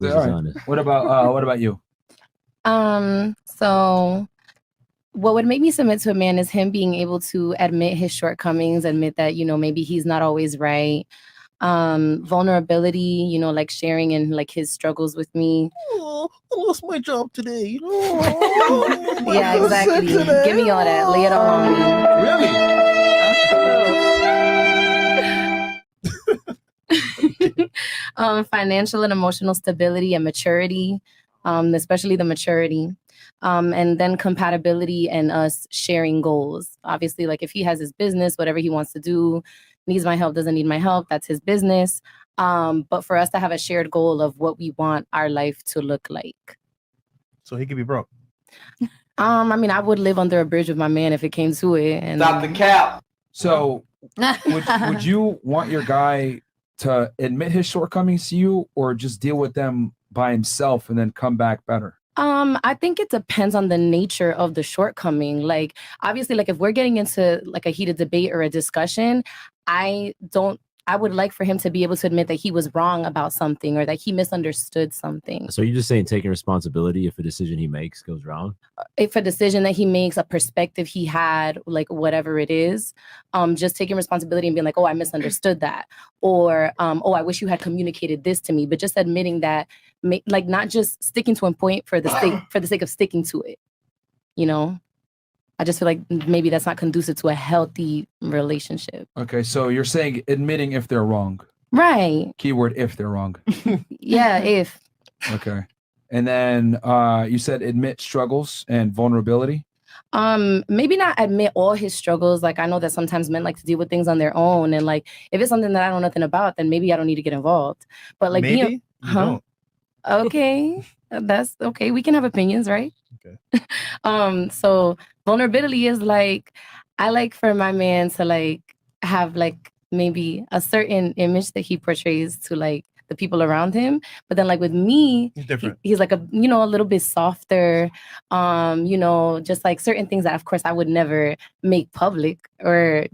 Which All is right. honest. What about you? So what would make me submit to a man is him being able to admit his shortcomings, admit that, maybe he's not always right. Vulnerability, like sharing and like his struggles with me. Oh, I lost my job today. Yeah, exactly. Give me all that. Lay it all on me. Financial and emotional stability and maturity, especially the maturity. And then compatibility and us sharing goals. Obviously, like if he has his business, whatever he wants to do, needs my help, doesn't need my help, that's his business. But for us to have a shared goal of what we want our life to look like. So he could be broke. I mean, I would live under a bridge with my man if it came to it. And Stop the cap. So would you want your guy to admit his shortcomings to you or just deal with them by himself and then come back better? I think it depends on the nature of the shortcoming. Like, obviously, like if we're getting into like a heated debate or a discussion, I would like for him to be able to admit that he was wrong about something or that he misunderstood something. So you're just saying taking responsibility if a decision he makes goes wrong? If a decision that he makes, a perspective he had, like whatever it is, just taking responsibility and being like, oh, I misunderstood that. Or, oh, I wish you had communicated this to me, but just admitting that, like not just sticking to a point for the sake of sticking to it, I just feel like maybe that's not conducive to a healthy relationship. Okay, so you're saying admitting if they're wrong. Right. Keyword if they're wrong. Yeah, if. Okay. And then you said admit struggles and vulnerability. Maybe not admit all his struggles. Like I know that sometimes men like to deal with things on their own. And like if it's something that I know nothing about, then maybe I don't need to get involved. But like maybe you don't. Okay. That's okay. We can have opinions, right? Okay. So vulnerability is like I like for my man to like have like maybe a certain image that he portrays to like the people around him, but then like with me, He's different. He's like a little bit softer, just like certain things that of course I would never make public or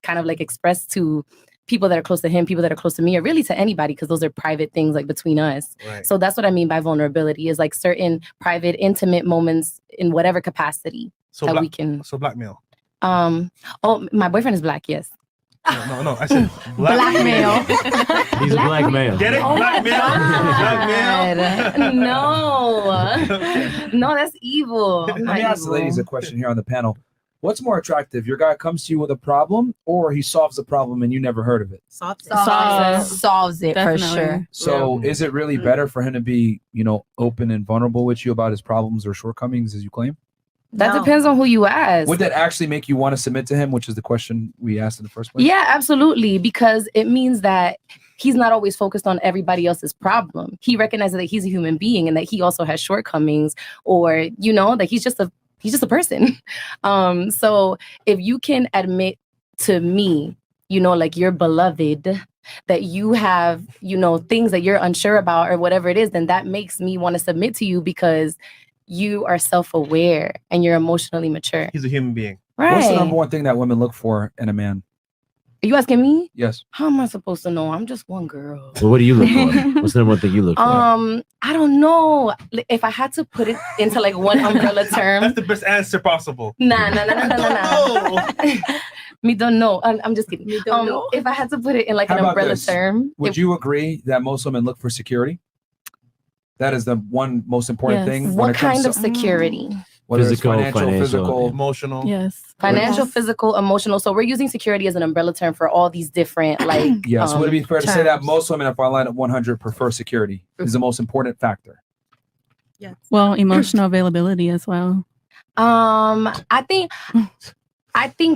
kind of like express to people that are close to him, people that are close to me, or really to anybody, because those are private things like between us. Right. So that's what I mean by vulnerability is like certain private, intimate moments in whatever capacity that we can. So blackmail. Oh, my boyfriend is black. Yes. No. I said blackmail. He's a black male. Get it? Oh Blackmail. No, that's evil. Let me ask the ladies a question here on the panel. What's more attractive? Your guy comes to you with a problem, or he solves the problem and you never heard of it? Solves it Definitely. for sure. So is it really better for him to be, open and vulnerable with you about his problems or shortcomings as you claim? That depends on who you ask. Would that actually make you want to submit to him, which is the question we asked in the first place? Yeah, absolutely. Because it means that he's not always focused on everybody else's problem. He recognizes that he's a human being and that he also has shortcomings, or, that he's just a person. So if you can admit to me, like you're beloved, that you have, things that you're unsure about or whatever it is, then that makes me want to submit to you because you are self-aware and you're emotionally mature. He's a human being. Right. What's the number one thing that women look for in a man? Are you asking me? Yes. How am I supposed to know? I'm just one girl. Well, what do you look for? What's the number one thing you look for? I don't know. If I had to put it into like one umbrella term. That's the best answer possible. Nah. Me don't know. I'm just kidding. Me don't know. If I had to put it in like How an about umbrella this? term. Would you agree that most women look for security? That is the one most important thing. when What it comes kind of to- security? Whether Physical, it's financial, physical, emotional. Yes. Financial, physical, emotional. So we're using security as an umbrella term for all these different like. Yes. Would it be fair to say that terms. most women, if I line up 100, prefer security? Is the most important factor. Yes. Well, emotional availability as well. I think.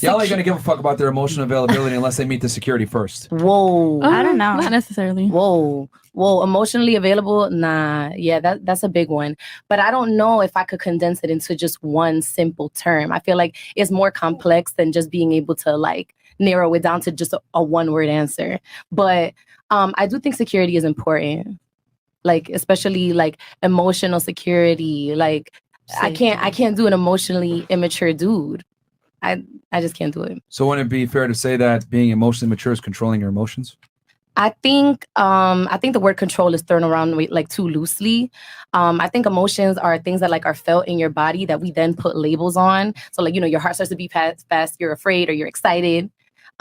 Y'all ain't gonna give a fuck about their emotional availability unless they meet the security first. Whoa. I don't know. Not necessarily. Whoa. Emotionally available? Nah. Yeah, that's a big one. But I don't know if I could condense it into just one simple term. I feel like it's more complex than just being able to like narrow it down to just a one-word answer. But I do think security is important. Like especially like emotional security. Like I can't do an emotionally immature dude. I just can't do it. So wouldn't it be fair to say that being emotionally mature is controlling your emotions? I think the word control is thrown around like too loosely. I think emotions are things that like are felt in your body that we then put labels on. So like, your heart starts to beat fast, you're afraid or you're excited.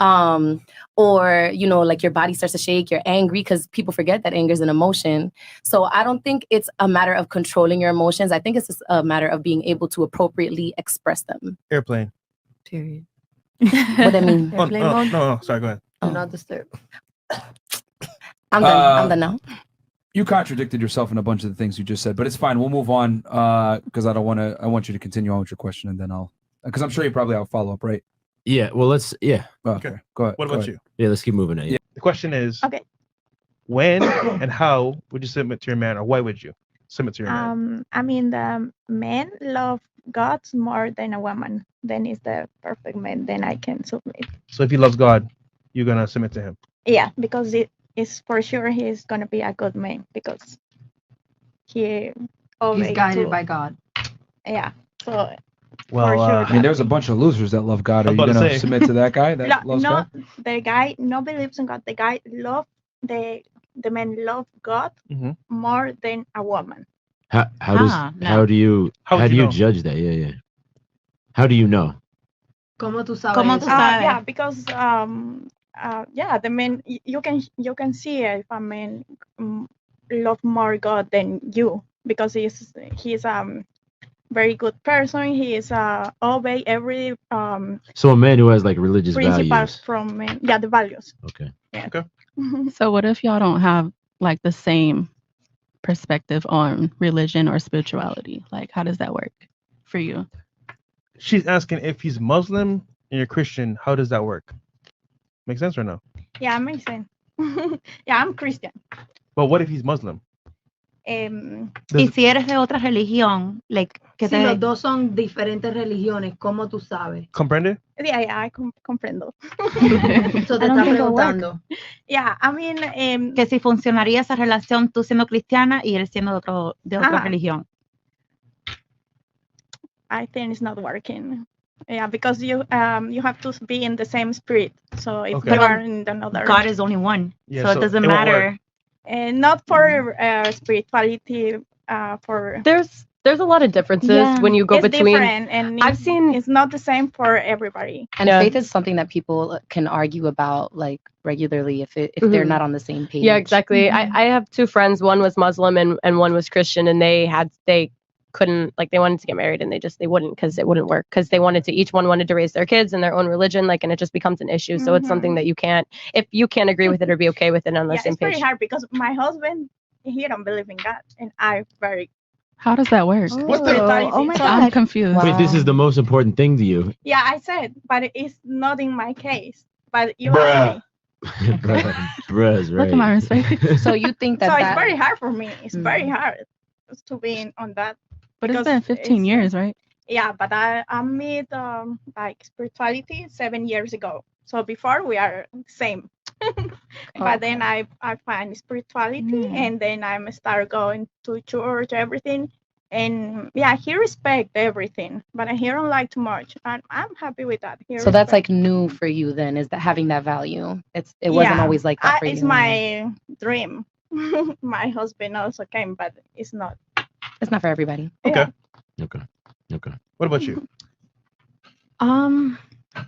Or, like your body starts to shake, you're angry, because people forget that anger is an emotion. So I don't think it's a matter of controlling your emotions. I think it's just a matter of being able to appropriately express them. Airplane. Period. What I mean? Oh, Airplane no, mode. no, sorry, go ahead. Do not disturb. I'm done. I'm done now. You contradicted yourself in a bunch of the things you just said, but it's fine. We'll move on because I want you to continue on with your question, and then because I'm sure you probably have a follow up, right? Yeah. Well, let's. Yeah. Okay. Go ahead. What Go about ahead. you? Yeah. Let's keep moving. Yeah. The question is, Okay. when and how would you submit to your man, or why would you submit to your man? I mean, the men love God more than a woman. Then is the perfect man. Then I can submit. So if he loves God, you're gonna submit to him. Yeah, because it is for sure he's gonna be a good man because he He's guided to, by God. yeah. So Well, for sure. I mean, there's a bunch of losers that love God. I Are was you about to gonna say. submit to that guy that loves God? The guy no believes in God. The guy love the man love God Mhm. more than a woman. How no. do you How would how do you you know? judge that? Yeah. How do you know? ¿Cómo tú sabes? ¿Cómo tú sabes? Yeah, because the man you can see if a man love more God than you because he's very good person. He is obey every So a man who has like religious principles values. from men. Yeah, the values. Okay. So what if y'all don't have like the same perspective on religion or spirituality? Like, how does that work for you? She's asking if he's Muslim and you're Christian. How does that work? Make sense or no? Yeah, makes sense. Yeah, I'm Christian. But what if he's Muslim? Y si eres de otra religión, like, que Si los dos son diferentes religiones, ¿cómo tú sabes? Comprende? Yeah, I comprendo. So te I don't está think it'll work. preguntando. Yeah, I mean, que si funcionaría esa relación tú siendo cristiana y él siendo de otra Ajá. religión. I think it's not working. Yeah, because you have to be in the same spirit. So if Okay. you are in another, God is only one. Yeah, so it doesn't won't matter. work. and not for spirituality. For There's a lot of differences Yeah. when you go it's between. different, and I've seen- it's not the same for everybody. And Yeah. faith is something that people can argue about like regularly if they're Mhm. not on the same page. Yeah, exactly. Mhm. I have two friends. One was Muslim and one was Christian, and they couldn't, like, they wanted to get married and they wouldn't because it wouldn't work because each one wanted to raise their kids in their own religion, like, and it just becomes an issue. So it's something that if you can't agree with it or be okay with it on the Yeah, same it's pretty page. hard because my husband he don't believe in God, and I very How does that work? What the- Oh my So- I'm God. confused. Wow. Wait, this is the most important thing to you. Yeah, I said, but it's not in my case. But you Bruh. asked me. Bruh's right. Look at my respect. So you think that So it's that very hard for me. It's very Mhm. hard to be on that. But it's because been 15 it's, years, right? Yeah, but I met like spirituality 7 years ago. So before we are same. But then I find spirituality and then I start going to church, everything. And yeah, he respect everything, but he don't like too much. And I'm happy with that. He so that's like respect. new for you then, is that having that value? It wasn't Yeah, always like that for it's you. my dream. My husband also came, but it's not. It's not for everybody. Okay. Okay. What about you?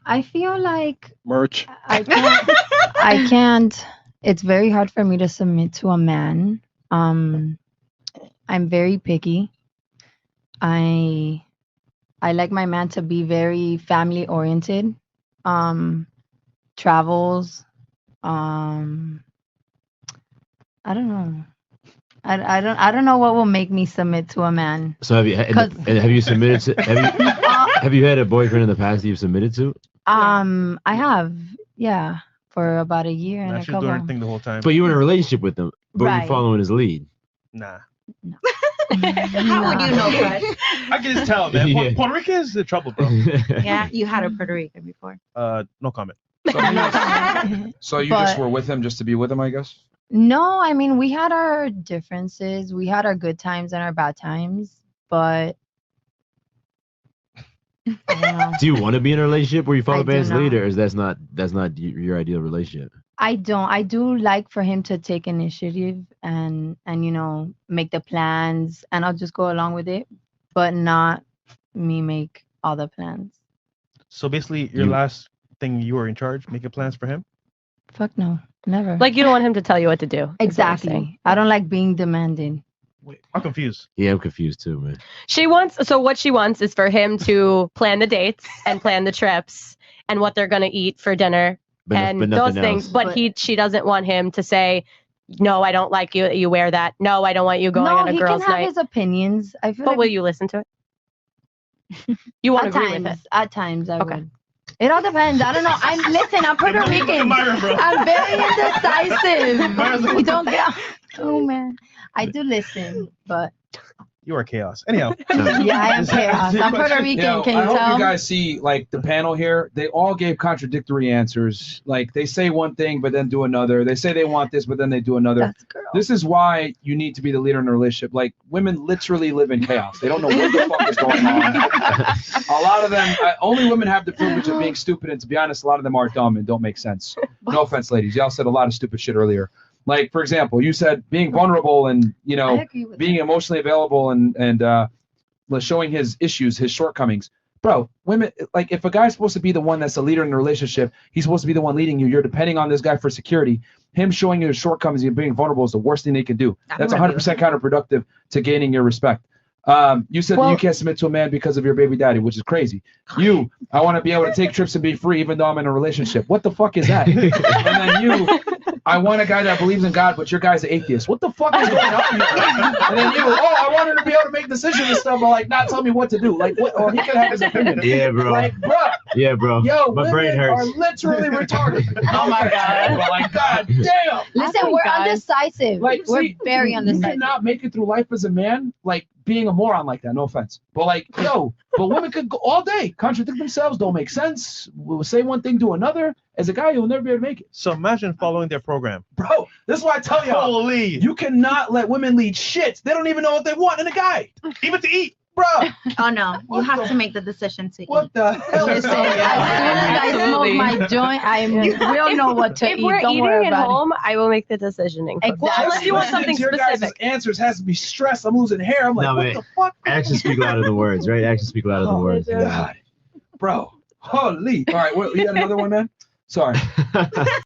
I feel like Merch. I can't. It's very hard for me to submit to a man. I'm very picky. I like my man to be very family oriented. Travels. I don't know. I don't know what will make me submit to a man. So have you submitted to have you had a boyfriend in the past that you've submitted to? I have, yeah, for about a year and Nah, a she was doing her couple. thing the whole time. But you were in a relationship with him, but Right. you're following his lead. Nah. How would you know, Crash? I can just tell, man. Yeah. Puerto Rican is the trouble, bro. Yeah, you had a Puerto Rican before. No comment. So you just But- were with him just to be with him, I guess. No, I mean we had our differences. We had our good times and our bad times, but I don't know. Do you want to be in a relationship where you follow I do man's lead, not. or is that's not your ideal relationship? I don't. I do like for him to take initiative and make the plans, and I'll just go along with it, but not me make all the plans. So basically, your last thing you were in charge, making plans for him. Fuck no, never. Like you don't want him to tell you what to do. is what you're saying. Exactly. I don't like being demanding. Wait, I'm confused. Yeah, I'm confused too, man. What she wants is for him to plan the dates and plan the trips and what they're gonna eat for dinner and but those nothing things. else. But she doesn't want him to say, no, I don't like you that you wear that. No, I don't want you going No, on a he girls' can have night. his opinions. I feel But like will you listen to it? You won't at agree times, with it. at times I Okay. would. It all depends. I don't know. I'm Puerto Rican. I'm very indecisive. You don't get. Oh man, I do listen, but You are chaos. Anyhow. yeah, I am chaos. I'm Puerto Rican. Can you I hope tell? you guys see like the panel here. They all gave contradictory answers. Like they say one thing but then do another. They say they want this but then they do another. That's a girl. This is why you need to be the leader in a relationship. Like women literally live in chaos. They don't know what the fuck is going on. A lot of them, only women have the privilege of being stupid. And to be honest, a lot of them are dumb and don't make sense. No offense, ladies. Y'all said a lot of stupid shit earlier. Like, for example, you said being vulnerable and, I agree with being emotionally available and showing his issues, his shortcomings. Bro, women, like, if a guy's supposed to be the one that's a leader in a relationship, he's supposed to be the one leading you. You're depending on this guy for security. Him showing you his shortcomings and being vulnerable is the worst thing they can do. That's 100% counterproductive to gaining your respect. You said that you can't submit to a man because of your baby daddy, which is crazy. I want to be able to take trips and be free even though I'm in a relationship. What the fuck is that? And then I want a guy that believes in God, but your guy's an atheist. What the fuck is going on here? And then I want her to be able to make decisions and stuff, but like not tell me what to do. Like, what? Or he can have his opinion. Yeah, bro. Like, bro. Yeah, bro. Yo, My brain women hurts. are literally retarded. Oh my God. Like, God damn. Listen, we're undecisive. Like, we're see, very you undecisive. cannot make it through life as a man, like being a moron like that. No offense, but like, but women could go all day, contradict themselves, don't make sense. Will say one thing, do another. As a guy, you'll never be able to make it. So imagine following their program. Bro, this is why I tell y'all. Holy. You cannot let women lead shit. They don't even know what they want in a guy, even to eat. Bro. Oh no, you have to make the decision to What eat. the hell is Listen, as soon as I smoke my joint, we'll know what to If eat. we're Don't eating worry at about home, I will make the decisioning. Exactly. Unless you want something Your guys' specific. answers has to be stressed. I'm losing hair. I'm like, No, what man. the fuck? Actions speak louder than words, right? Actions speak louder than words. God. Bro. Holy. All right, you got another one, man? Sorry.